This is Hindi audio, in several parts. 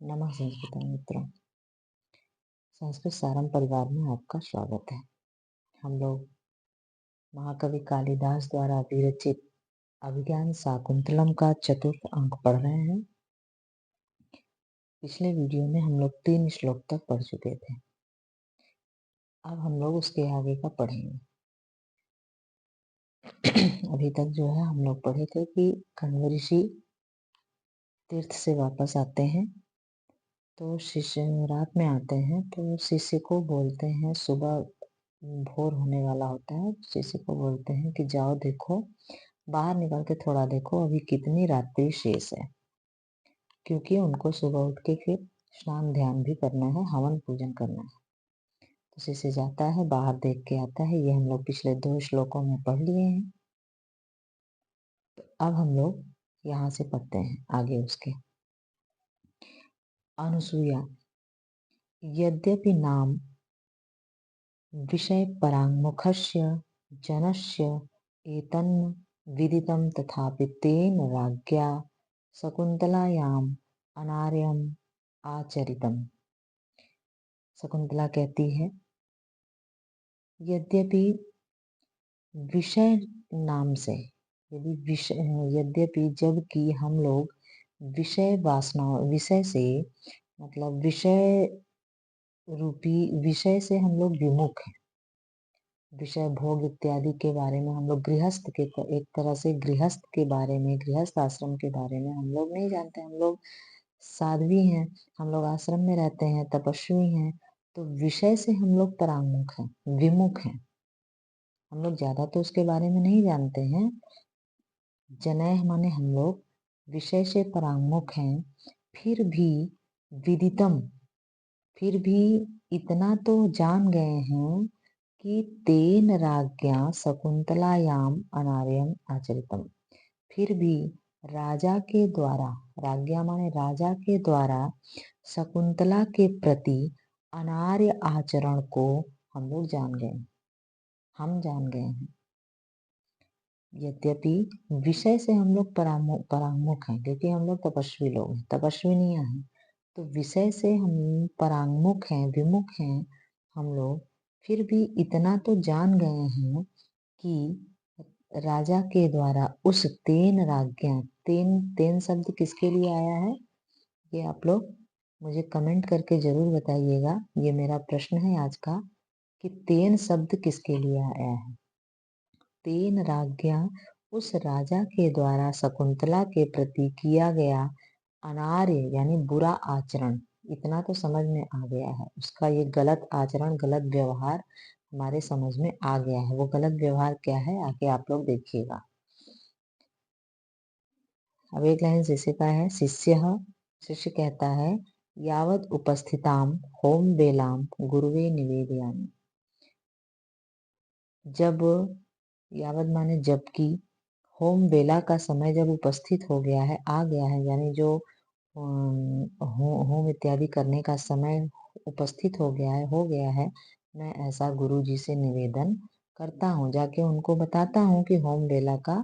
नमः संस्कृत मित्रों। संस्कृत सारम परिवार में आपका स्वागत है। हम लोग महाकवि कालिदास द्वारा विरचित अभिज्ञान शाकुंतलम का चतुर्थ अंक पढ़ रहे हैं। पिछले वीडियो में हम लोग 3 श्लोक तक पढ़ चुके थे। अब हम लोग उसके आगे का पढ़ेंगे। अभी तक जो है हम लोग पढ़े थे कि कण्व ऋषि तीर्थ से वापस आते हैं तो शिष्य रात में आते हैं तो शिष्य को बोलते हैं, सुबह भोर होने वाला होता है, शिष्य को बोलते हैं कि जाओ देखो, बाहर निकल के थोड़ा देखो अभी कितनी रात्रि शेष है, क्योंकि उनको सुबह उठ के फिर स्नान ध्यान भी करना है, हवन पूजन करना है। तो शिष्य जाता है, बाहर देख के आता है। ये हम लोग पिछले 2 श्लोकों में पढ़ लिए हैं। तो अब हम लोग यहाँ से पढ़ते हैं आगे उसके। अनुसूया यद्यपि नाम विषय पराङ्मुखस्य जनस्य एतन्न विदितं तथापि तेन राज्ञा शकुन्तलायाम् अनार्यम् आचरितम्। शकुंतला कहती है, यद्यपि विषय नाम से, यद्यपि जबकि हम लोग विषय वासना, विषय से मतलब विषय रूपी विषय से हम लोग विमुख हैं। विषय भोग इत्यादि के बारे में हम लोग गृहस्थ के, एक तरह से गृहस्थ के बारे में, गृहस्थ आश्रम के बारे में हम लोग नहीं जानते। हम लोग साध्वी हैं, हम लोग आश्रम में रहते हैं, तपस्वी हैं, तो विषय से हम लोग परांगमुख हैं, विमुख हैं। हम लोग ज्यादा तो उसके बारे में नहीं जानते हैं। जनय माने हम लोग विषय से परांगमुख हैं, फिर भी विदितम, फिर भी इतना तो जान गए हैं कि तेन राज्ञा शकुंतलायाम अनार्यम आचरितम, फिर भी राजा के द्वारा, राज्ञा माने राजा के द्वारा शकुंतला के प्रति अनार्य आचरण को हम लोग जान गए, हम जान गए हैं। यद्यपि विषय से हम लोग परांगमुख हैं, क्योंकि हम लोग तपस्वी लोग हैं, तपस्विनियां हैं, तो विषय से हम परांगमुख हैं, विमुख हैं हम लोग, फिर भी इतना तो जान गए हैं कि राजा के द्वारा उस तेन राज्ञा, तेन तेन शब्द किसके लिए आया है, ये आप लोग मुझे कमेंट करके जरूर बताइएगा। ये मेरा प्रश्न है आज का कि तेन शब्द किसके लिए आया है। तेन राज्ञा, उस राजा के द्वारा शकुंतला के प्रति किया गया अनार्य यानी बुरा आचरण, इतना तो समझ में आ गया है। उसका ये गलत आचरण, गलत व्यवहार हमारे समझ में आ गया है। वो गलत व्यवहार क्या है आगे आप लोग देखिएगा। अब एक लाइन शिष्य का है। शिष्य कहता है, यावत उपस्थिताम होम बेलाम गुरुवे निवेदयामि। जब, यावत माने जबकि, होम बेला का समय जब उपस्थित हो गया है, आ गया है, यानी जो होम इत्यादि करने का समय उपस्थित हो गया है, हो गया है, मैं ऐसा गुरु जी से निवेदन करता हूँ, जाके उनको बताता हूँ कि होम बेला का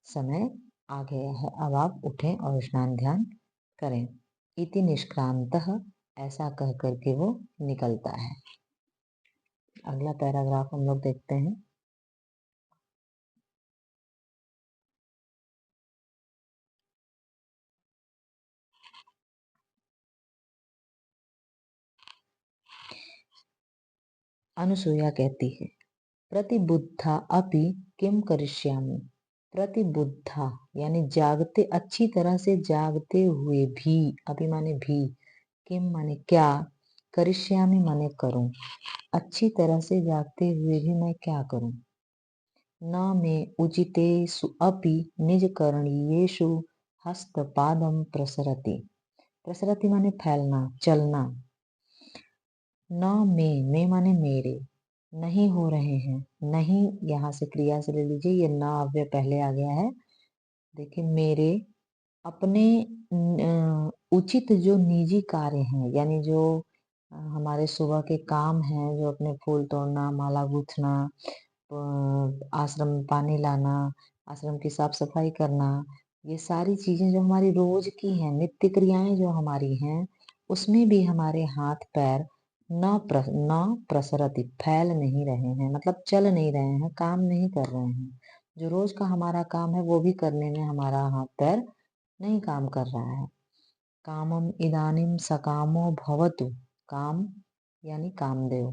समय आ गया है, अब आप उठें और स्नान ध्यान करें। इति निष्क्रांतः, ऐसा कह करके वो निकलता है। अगला पैराग्राफ हम लोग देखते हैं। अनुसूया कहती है, प्रतिबुद्धा अपि किम करिष्यामि। प्रतिबुद्धा यानी जागते, अच्छी तरह से जागते हुए भी, अपि माने भी, किम माने क्या, करिष्यामि माने करूं, अच्छी तरह से जागते हुए भी मैं क्या करूं। न मे उचितेषु अपि निज करणीयेषु हस्तपादम प्रसरति। प्रसरति माने फैलना, चलना। न में माने मेरे, नहीं हो रहे हैं, नहीं यहाँ से क्रिया से ले लीजिए, ये न अव्यय पहले आ गया है। देखिए, मेरे अपने उचित जो निजी कार्य हैं, यानी जो हमारे सुबह के काम हैं, जो अपने फूल तोड़ना, माला गूंथना, आश्रम में पानी लाना, आश्रम की साफ सफाई करना, ये सारी चीजें जो हमारी रोज की हैं, नित्य क्रियाएं जो हमारी हैं, उसमें भी हमारे हाथ पैर न प्रसरति, फैल नहीं रहे हैं, मतलब चल नहीं रहे हैं, काम नहीं कर रहे हैं। जो रोज का हमारा काम है वो भी करने में हमारा हाथ पैर नहीं काम कर रहा है। कामम इदानीम सकामो भवतु, काम यानी कामदेव।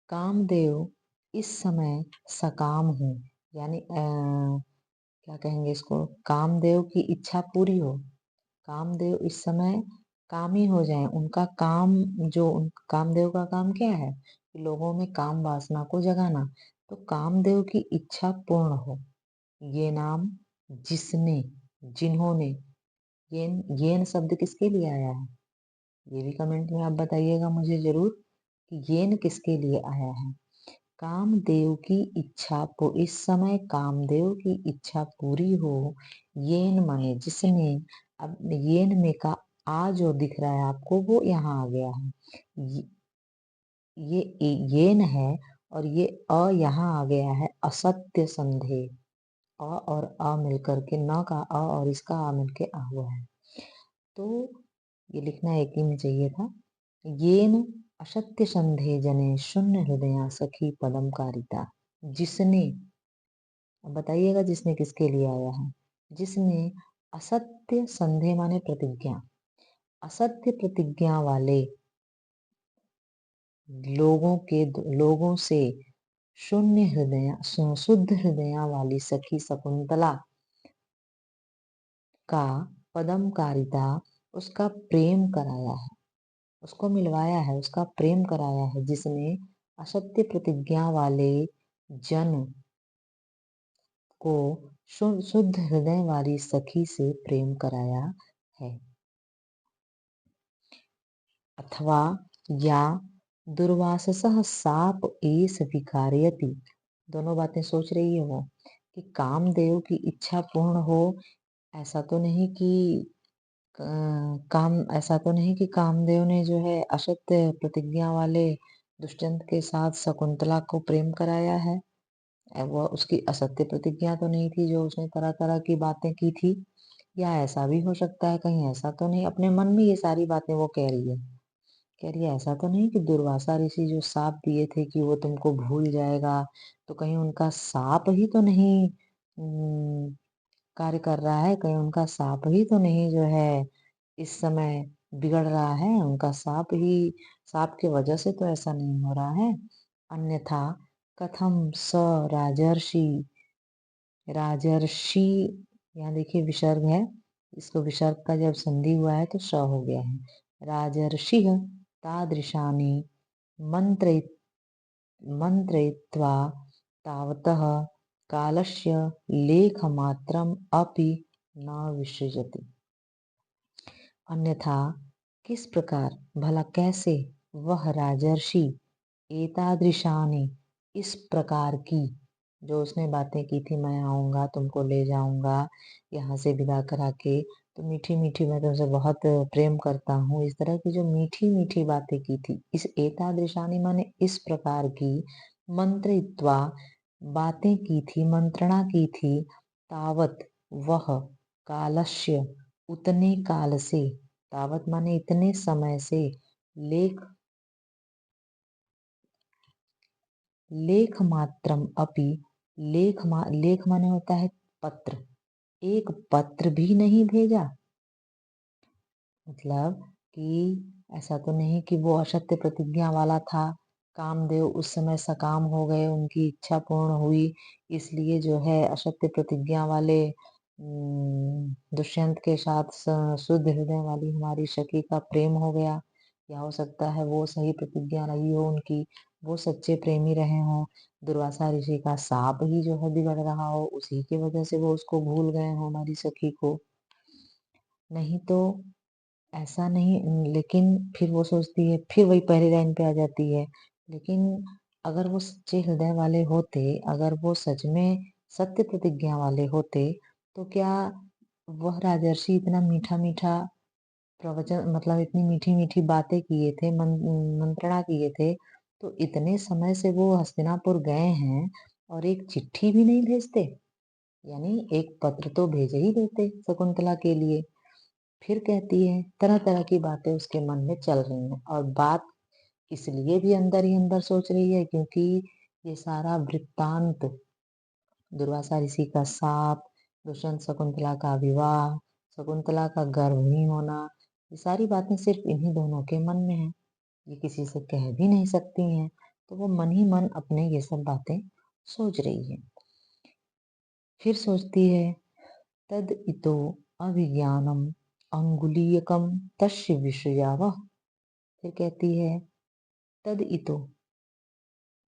कामदेव इस समय सकाम हो, यानी क्या कहेंगे इसको, कामदेव की इच्छा पूरी हो। कामदेव इस समय कामी हो जाएं, उनका काम, जो कामदेव का काम क्या है कि लोगों में काम वासना को जगाना, तो कामदेव की इच्छा पूर्ण हो। ये नाम, जिसने, जिन्होंने, येन शब्द किसके लिए आया है, ये भी कमेंट में आप बताइएगा मुझे जरूर कि येन किसके लिए आया है। कामदेव की इच्छा इस समय कामदेव की इच्छा पूरी हो। येन माने जिसने, अब येन में का आ जो दिख रहा है आपको वो यहाँ आ गया है। ये येन है और ये अ यहाँ आ गया है, असत्य संदेह। अ और अ मिलकर के, न का अ और इसका आ मिलके आ हुआ है, तो ये लिखना एक ही में चाहिए था। येन असत्य संदेह जने शून्य हृदया सखी पदम कारिता। जिसने, अब बताइएगा जिसने किसके लिए आया है। जिसने असत्य संदेह माने प्रतिज्ञा, असत्य प्रतिज्ञा वाले लोगों से शून्य हृदय, शुद्ध हृदया वाली सखी शकुंतला का पदम कारिता, उसका प्रेम कराया है, उसको मिलवाया है, उसका प्रेम कराया है। जिसने असत्य प्रतिज्ञा वाले जन को शुद्ध हृदय वाली सखी से प्रेम कराया है। अथवा या दुर्वाससः साप एस विकारयति, दोनों बातें सोच रही है वो कि कामदेव की इच्छा पूर्ण हो। ऐसा तो नहीं कि ऐसा तो नहीं कि कामदेव ने जो है असत्य प्रतिज्ञा वाले दुष्यंत के साथ शकुंतला को प्रेम कराया है। वह उसकी असत्य प्रतिज्ञा तो नहीं थी जो उसने तरह तरह की बातें की थी। या ऐसा भी हो सकता है, कहीं ऐसा तो नहीं, अपने मन में ये सारी बातें वो कह रही है, कह रही है ऐसा तो नहीं कि दुर्वासा ऋषि जो साप दिए थे कि वो तुमको भूल जाएगा, तो कहीं उनका साप ही तो नहीं कार्य कर रहा है, कहीं उनका साप ही तो नहीं जो है इस समय बिगड़ रहा है, उनका साप की वजह से तो ऐसा नहीं हो रहा है। अन्यथा कथम स राजर्षि, राजर्षि, यहाँ देखिए विसर्ग है, इसको विसर्ग का जब संधि हुआ है तो स हो गया है। राजर्षि तादृशानि मंत्र मंत्रयित्वा तावतः कालस्य लेखमात्रम अपि न विसृजति। अन्यथा किस प्रकार, भला कैसे, वह राजर्षि एतादृशानि, इस प्रकार की, जो उसने बातें की थी, मैं आऊंगा तुमको ले जाऊंगा यहाँ से विदा करा के, तो मीठी मीठी मैं तुमसे बहुत प्रेम करता हूँ, इस तरह की जो मीठी मीठी बातें की थी, इस एतादृशानि माने इस प्रकार की, मंत्रित्वा बातें की थी, मंत्रणा की थी, तावत वह, कालस्य उतने काल से, तावत माने इतने समय से, लेख लेख मात्रम अपि, लेख माने होता है पत्र, एक पत्र भी नहीं भेजा। मतलब कि ऐसा तो नहीं कि वो असत्य प्रतिज्ञा वाला था, कामदेव उस समय सकाम हो गए, उनकी इच्छा पूर्ण हुई, इसलिए जो है असत्य प्रतिज्ञा वाले दुष्यंत के साथ शुद्ध हृदय वाली हमारी सखी का प्रेम हो गया। या हो सकता है वो सही प्रतिज्ञा रही हो उनकी, वो सच्चे प्रेमी रहे हों, दुर्वासा ऋषि का साप ही जो है बिगड़ रहा हो, उसी की वजह से वो उसको भूल गए हो हमारी सखी को। नहीं तो ऐसा नहीं, लेकिन फिर वो सोचती है, फिर वही पहली लाइन पे आ जाती है, लेकिन अगर वो सच्चे हृदय वाले होते, अगर वो सच में सत्य प्रतिज्ञा वाले होते, तो क्या वह राजर्षि इतना मीठा मीठा प्रवचन, मतलब इतनी मीठी मीठी बातें किए थे, मंत्रणा किए थे, तो इतने समय से वो हस्तिनापुर गए हैं और एक चिट्ठी भी नहीं भेजते, यानी एक पत्र तो भेज ही देते शकुंतला के लिए। फिर कहती है, तरह तरह की बातें उसके मन में चल रही हैं, और बात इसलिए भी अंदर ही अंदर सोच रही है क्योंकि ये सारा वृत्तांत, दुर्वासा ऋषि का साप, दुष्यंत शकुंतला का विवाह, शकुंतला का गर्भिणी होना, ये सारी बातें सिर्फ इन्हीं दोनों के मन में है, ये किसी से कह भी नहीं सकती हैं। तो वो मन ही मन अपने ये सब बातें सोच रही है। फिर सोचती है, तद इतो अभिज्ञानम अंगुलीयकम तस्य विषयावह। फिर कहती है, तद इतो,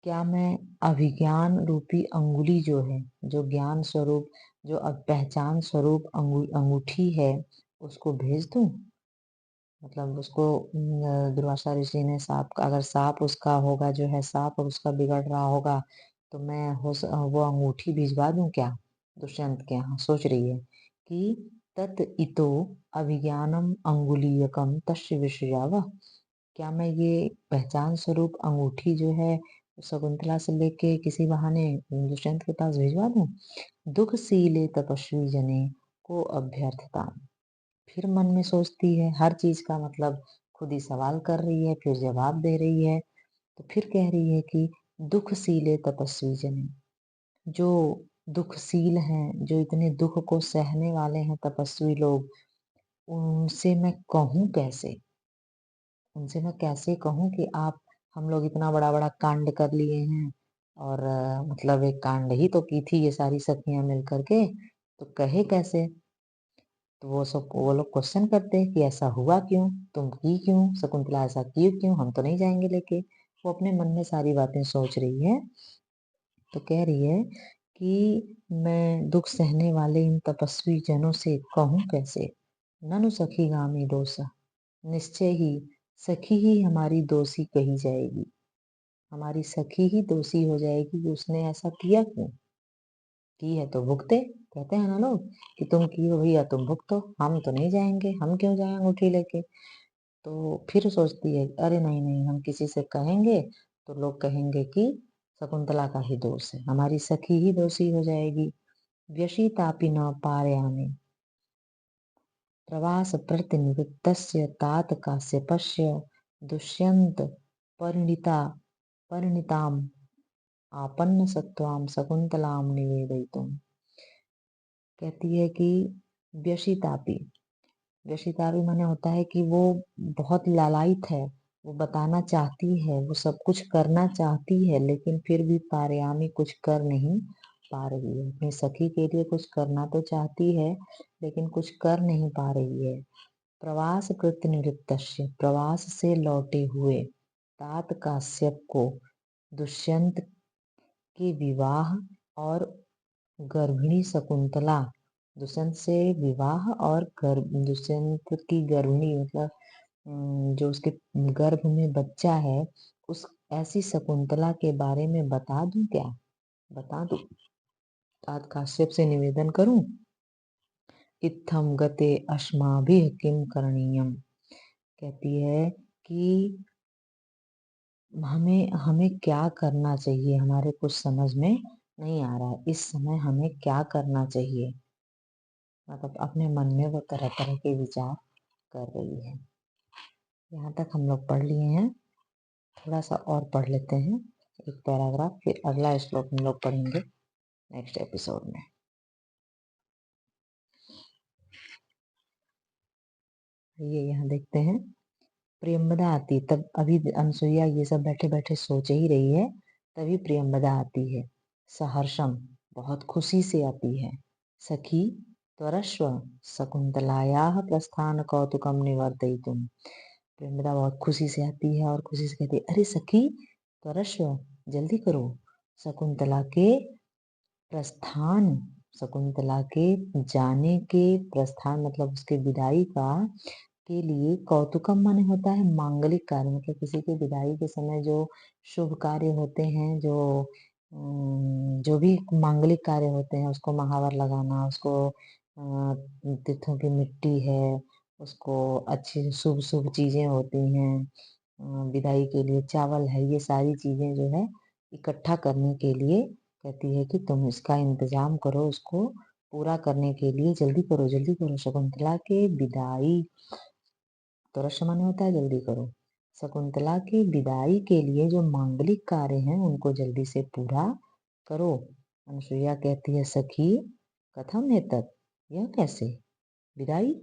क्या मैं अभिज्ञान रूपी अंगुली जो है, जो ज्ञान स्वरूप, जो अब पहचान स्वरूप अंगूठी है, उसको भेज दूं? मतलब उसको दुर्वासा ऋषि ने सांप का, अगर सांप उसका होगा, जो है सांप और उसका बिगड़ रहा होगा, तो मैं वो अंगूठी भिजवा दूं क्या दुष्यंत के यहाँ? सोच रही है कि तत इतो अभिज्ञानम अंगुलीयकम तस्य विषयावह, क्या मैं ये पहचान स्वरूप अंगूठी जो है शकुंतला से लेके किसी बहाने दुष्यंत के पास भिजवा दूं? दुखशीले तपस्वी जने को अभ्यर्थता। फिर मन में सोचती है, हर चीज का मतलब खुद ही सवाल कर रही है, फिर जवाब दे रही है। तो फिर कह रही है कि दुखशीले तपस्वी जने, जो दुखशील हैं, जो इतने दुख को सहने वाले हैं तपस्वी लोग, उनसे मैं कहूं कैसे? उनसे मैं कैसे कहूँ कि आप, हम लोग इतना बड़ा बड़ा कांड कर लिए हैं, और मतलब एक कांड ही तो की थी ये सारी सखियां मिल करके, तो कहे कैसे? तो वो लोग क्वेश्चन करते हैं कि ऐसा हुआ क्यों, तुम की क्यों, शकुंतला ऐसा की क्यों, हम तो नहीं जाएंगे लेके। वो अपने मन में सारी बातें सोच रही है। तो कह रही है कि मैं दुख सहने वाले इन तपस्वी जनों से कहूँ कैसे? ननु सखी गामी दोष, निश्चय ही सखी ही हमारी दोषी कही जाएगी, हमारी सखी ही दोषी हो जाएगी कि उसने ऐसा किया क्यों। की है तो भुगते, कहते हैं ना लोग कि तुम की हो भैया तुम भुगतो, हम तो नहीं जाएंगे, हम क्यों जाएं अंगूठी लेके। तो फिर सोचती है, अरे नहीं नहीं, हम किसी से कहेंगे तो लोग कहेंगे कि शकुंतला का ही दोष है, हमारी सखी ही दोषी हो जाएगी। व्यशीतापि न पारयामि प्रवास प्रतिनिवृत्तस्य तात काश्यपस्य दुष्यंत परिणिता परिणिताम आपन्न सत्वाम शकुंतलाम निवेदयितुम। कहती है कि व्यशितापी, व्यशितापी माने होता है कि वो बहुत लालायित है, वो बताना चाहती है, वो सब कुछ करना चाहती है, लेकिन फिर भी पारयामी कुछ कर नहीं पा रही है। अपनी सखी के लिए कुछ करना तो चाहती है, लेकिन कुछ कर नहीं पा रही है। प्रवास कृतनिवृत्तस्य, प्रवास से लौटे हुए, तात काश्यप को, दुष्यंत के विवाह, और गर्भिणी शकुंतला, दुष्यंत से विवाह और दुष्यंत की गर्भिणी मतलब जो उसके गर्भ में बच्चा है, उस ऐसी शकुंतला के बारे में बता दूं क्या? बता दूं, तात काश्यप से निवेदन करूं, इत्थम गते अस्माभिः किम करणीयम। कहती है कि हमें हमें क्या करना चाहिए, हमारे कुछ समझ में नहीं आ रहा है, इस समय हमें क्या करना चाहिए। मतलब अपने मन में वो तरह तरह के विचार कर रही है। यहाँ तक हम लोग पढ़ लिए हैं, थोड़ा सा और पढ़ लेते हैं, एक पैराग्राफ, फिर अगला श्लोक हम लोग पढ़ेंगे नेक्स्ट एपिसोड में। ये यहाँ देखते हैं, प्रियंवदा आती, तब अभी अनसुईया ये सब बैठे बैठे सोच ही रही है, तभी प्रियंवदा आती है। सहर्षम, बहुत खुशी से आती है। सखी त्वरस्व शकुंतलायाः प्रस्थान कौतुकम निवर्तयितुम। प्रेमदा बहुत खुशी से आती है और खुशी से कहती है, अरे सखी त्वरस्व, जल्दी करो, शकुंतला के प्रस्थान, शकुंतला के जाने के, प्रस्थान मतलब उसके विदाई का, के लिए, कौतुकम माने होता है मांगलिक कार्य, मतलब किसी के विदाई के समय जो शुभ कार्य होते हैं, जो भी मांगलिक कार्य होते हैं, उसको महावर लगाना, उसको तीर्थों की मिट्टी है, उसको अच्छी शुभ शुभ चीजें होती हैं, विदाई के लिए चावल है, ये सारी चीजें जो है इकट्ठा करने के लिए कहती है कि तुम इसका इंतजाम करो, उसको पूरा करने के लिए जल्दी करो। शकुंतला के विदाई, तुरंत माने होता है जल्दी करो। शकुंतला के विदाई के लिए जो मांगलिक कार्य हैं उनको जल्दी से पूरा करो। अनुसुईया कहती है सखी कथम एतत्, यह कैसे विदाई,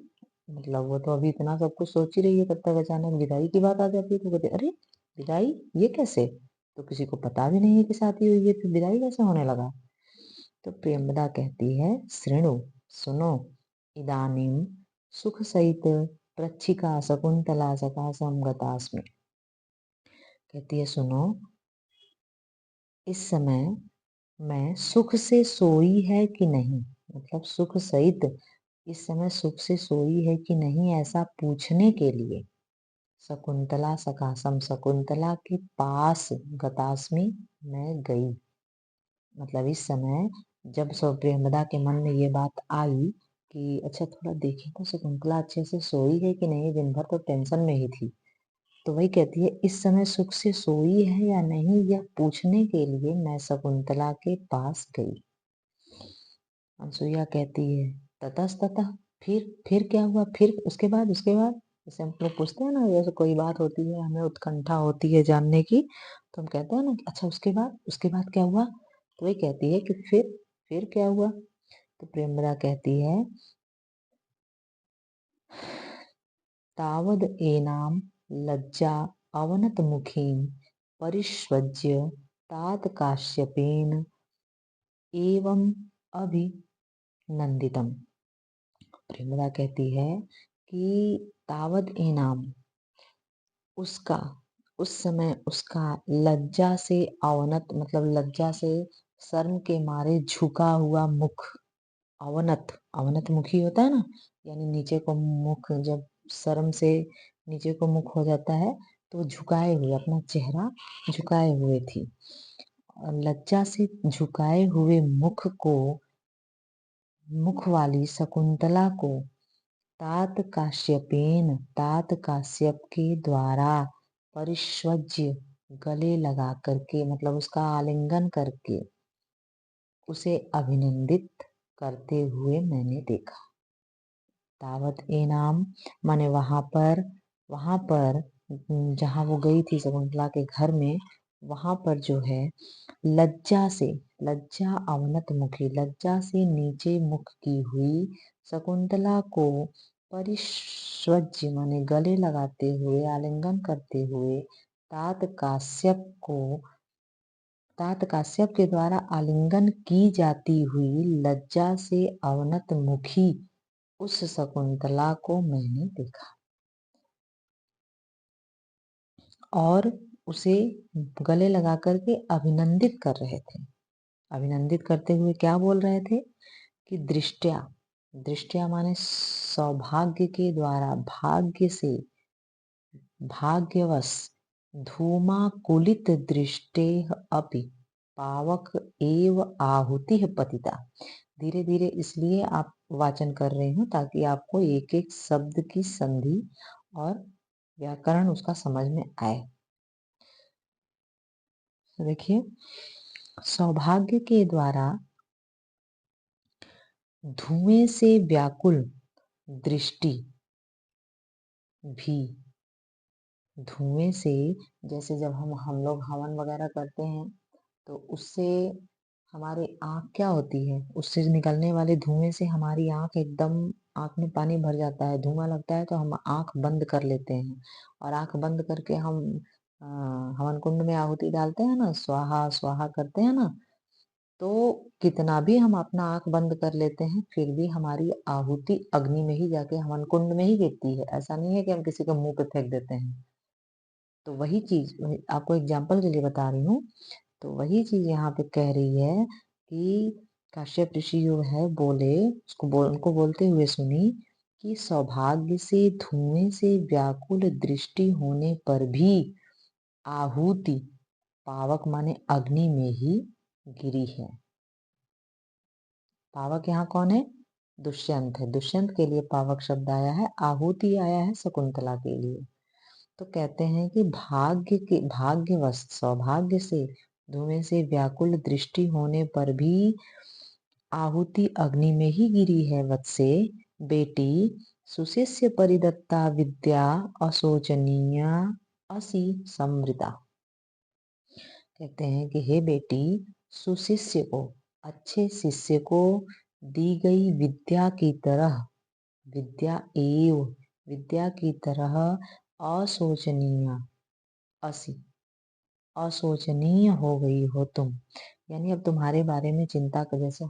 मतलब वो तो अभी इतना सब कुछ सोच ही रही है, तब तक अचानक विदाई की बात आ जाती है तो कहते अरे विदाई ये कैसे, तो किसी को पता भी नहीं है कि शादी हुई है तो विदाई कैसे होने लगा। तो प्रेमदा कहती है श्रेणु, सुनो, इदानीम सुख सहित प्रच्छिका शकुंतला सकाशम गतास्मि। कहती है सुनो, इस समय मैं सुख से सोई है कि नहीं, मतलब सुख सहित इस समय सुख से सोई है कि नहीं ऐसा पूछने के लिए शकुंतला सकाशम, शकुंतला के पास गतास्मि मैं गई। मतलब इस समय जब प्रेमदा के मन में ये बात आई कि अच्छा थोड़ा देखें तो शकुंतला अच्छे से सोई है कि नहीं, दिन भर तो टेंशन में ही थी, तो वही कहती है इस समय सुख से सोई है या नहीं यह पूछने के लिए मैं शकुंतला के पास गई। अनसुईया कहती है ततस्ततः, फिर क्या हुआ, फिर उसके बाद जैसे हम लोग पूछते हैं ना, जैसे कोई बात होती है हमें उत्कंठा होती है जानने की, तो हम कहते हैं ना कि अच्छा उसके बाद क्या हुआ, तो वही कहती है कि फिर क्या हुआ। तो प्रेमदा कहती है तावद एनाम लज्जा अवनत मुखीं परिष्वज्य तात काश्यपेन एवं अभिनंदितम। प्रेमदा कहती है कि तावद इनाम, उसका उस समय उसका लज्जा से अवनत, मतलब लज्जा से शर्म के मारे झुका हुआ मुख, अवनत अवनत मुखी होता है ना, यानी नीचे को मुख, जब शर्म से नीचे को मुख हो जाता है तो झुकाए हुए, अपना चेहरा झुकाए हुए थी। और लज्जा से झुकाए हुए मुख वाली शकुंतला को तात काश्यप के द्वारा परिष्वज्य, गले लगा करके, मतलब उसका आलिंगन करके उसे अभिनंदित करते हुए मैंने देखा। तावत एनाम माने वहां पर जहां वो गई थी शकुंतला के घर में, वहां पर जो है लज्जा अवनत मुखी, लज्जा से नीचे मुख की हुई शकुंतला को परिष्वज्य माने गले लगाते हुए, आलिंगन करते हुए तात काश्यप के द्वारा आलिंगन की जाती हुई लज्जा से अवनत मुखी उस शकुंतला को मैंने देखा और उसे गले लगा करके अभिनंदित कर रहे थे। अभिनंदित करते हुए क्या बोल रहे थे कि दृष्टिया माने सौभाग्य के द्वारा, भाग्य से, भाग्यवश धूमाकुलित दृष्टेः अपि पावक एव आहुति पतिता। धीरे धीरे इसलिए आप वाचन कर रहे हो ताकि आपको एक एक शब्द की संधि और व्याकरण उसका समझ में आए। देखिए, सौभाग्य के द्वारा धुएं से व्याकुल दृष्टि भी, धुएं से, जैसे जब हम लोग हवन वगैरह करते हैं तो उससे हमारी आंख क्या होती है, उससे निकलने वाले धुएं से हमारी आंख एकदम, आंख में पानी भर जाता है, धुआं लगता है तो हम आंख बंद कर लेते हैं और आंख बंद करके हम हवन कुंड में आहुति डालते हैं ना, स्वाहा स्वाहा करते हैं ना, तो कितना भी हम अपना आंख बंद कर लेते हैं फिर भी हमारी आहुति अग्नि में ही जाके हवन कुंड में ही गिरती है। ऐसा नहीं है कि हम किसी के मुंह पे फेंक देते हैं। तो वही चीज आपको एग्जाम्पल के लिए बता रही हूँ। तो वही चीज यहाँ पे कह रही है कि काश्यप ऋषि जो है बोले, उनको बोलते हुए सुनी कि सौभाग्य से धुएं से व्याकुल दृष्टि होने पर भी आहुति, पावक माने अग्नि में ही गिरी है। पावक यहाँ कौन है, दुष्यंत है, दुष्यंत के लिए पावक शब्द आया है, आहुति आया है शकुंतला के लिए। तो कहते हैं कि भाग्यवश, सौभाग्य से धुएं से व्याकुल दृष्टि होने पर भी आहुति अग्नि में ही गिरी है वत्से, बेटी सुशिष्य परिदत्ता विद्या अशोचनीय असी समृता। कहते हैं कि हे बेटी, सुशिष्य को, अच्छे शिष्य को दी गई विद्या की तरह, विद्या की तरह अशोचनीय, असी अशोचनीय हो गई हो तुम। यानी अब तुम्हारे बारे में चिंता कर, जैसे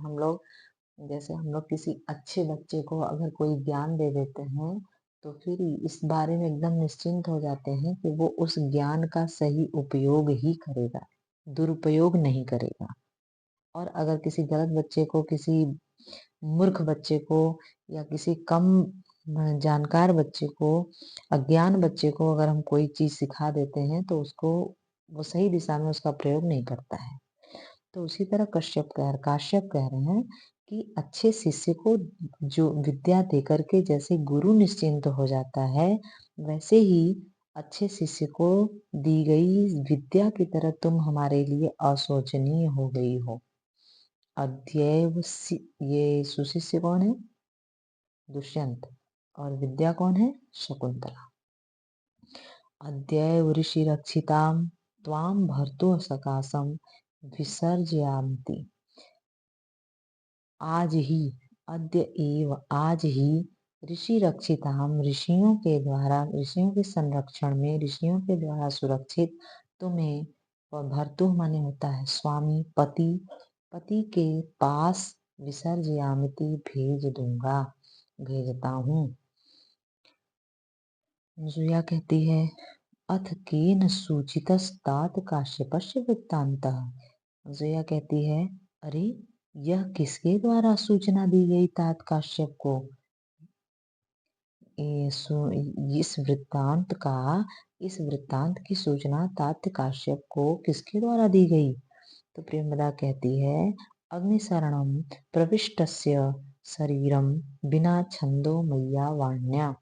हम लोग किसी अच्छे बच्चे को अगर कोई ज्ञान दे देते हैं तो फिर इस बारे में एकदम निश्चिंत हो जाते हैं कि वो उस ज्ञान का सही उपयोग ही करेगा, दुरुपयोग नहीं करेगा। और अगर किसी गलत बच्चे को, किसी मूर्ख बच्चे को, या किसी कम जानकार बच्चे को, अज्ञान बच्चे को अगर हम कोई चीज सिखा देते हैं तो उसको वो सही दिशा में उसका प्रयोग नहीं करता है। तो उसी तरह काश्यप कह रहे हैं कि अच्छे शिष्य को जो विद्या देकर के जैसे गुरु निश्चिंत हो जाता है, वैसे ही अच्छे शिष्य को दी गई विद्या की तरह तुम हमारे लिए अशोचनीय हो गई हो। ये सुशिष्य कौन है? दुष्यंत। और विद्या कौन है? शकुंतला। अद्यैव ऋषि रक्षिताम त्वाम भर्तु सकाशम विसर्जयामि। आज ही, अद्य एव, आज ही ऋषि रक्षिताम, ऋषियों के द्वारा, ऋषियों के संरक्षण में, ऋषियों के द्वारा सुरक्षित तुम्हें, और भर्तु माने होता है स्वामी, पति, पति के पास विसर्जयामिति भेज दूंगा, भेजता हूँ। अनुसुईया कहती है अथ केन सूचितस्तात काश्यपस्य वृत्तान्तः। अनुसुईया कहती है अरे, यह किसके द्वारा सूचना दी गई तात काश्यप को? इस वृत्तांत की सूचना तात काश्यप को किसके द्वारा दी गई? तो प्रेमदा कहती है अग्निशरणम प्रविष्टस्य शरीरम बिना छंदो मैया वाण्या।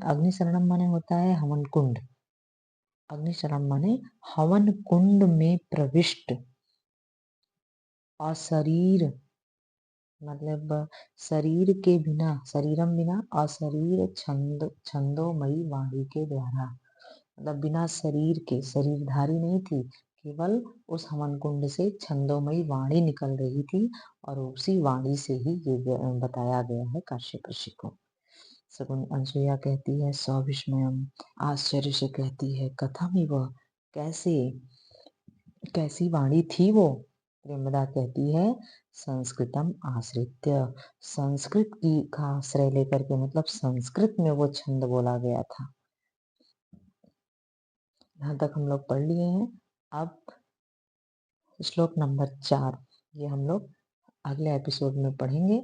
अग्निशरणम माने होता है हवन कुंड। अग्निशरणम माने हवन कुंड में प्रविष्ट, और शरीर मतलब शरीर के बिना, शरीरम बिना, अशरीर छंदोमयी वाणी के द्वारा, मतलब बिना शरीर के, शरीरधारी नहीं थी, केवल उस हवन कुंड से छंदोमयी वाणी निकल रही थी, और उसी वाणी से ही ये बताया गया है काश्यप ऋषि को। अनुसुईया कहती है सविस्मयम, आश्चर्य से कहती है कथम वह, कैसे, कैसी वाणी थी वो? प्रेमदा कहती है संस्कृतम आश्रित्य, संस्कृत की का आश्रय लेकर के, मतलब संस्कृत में वो छंद बोला गया था। यहाँ तक हम लोग पढ़ लिए हैं। अब श्लोक नंबर 4 ये हम लोग अगले एपिसोड में पढ़ेंगे।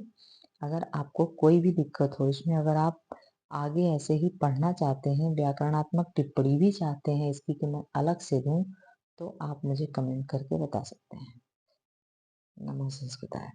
अगर आपको कोई भी दिक्कत हो इसमें, अगर आप आगे ऐसे ही पढ़ना चाहते हैं, व्याकरणात्मक टिप्पणी भी चाहते हैं इसकी कि मैं अलग से दूं, तो आप मुझे कमेंट करके बता सकते हैं। नमो संस्कृताय।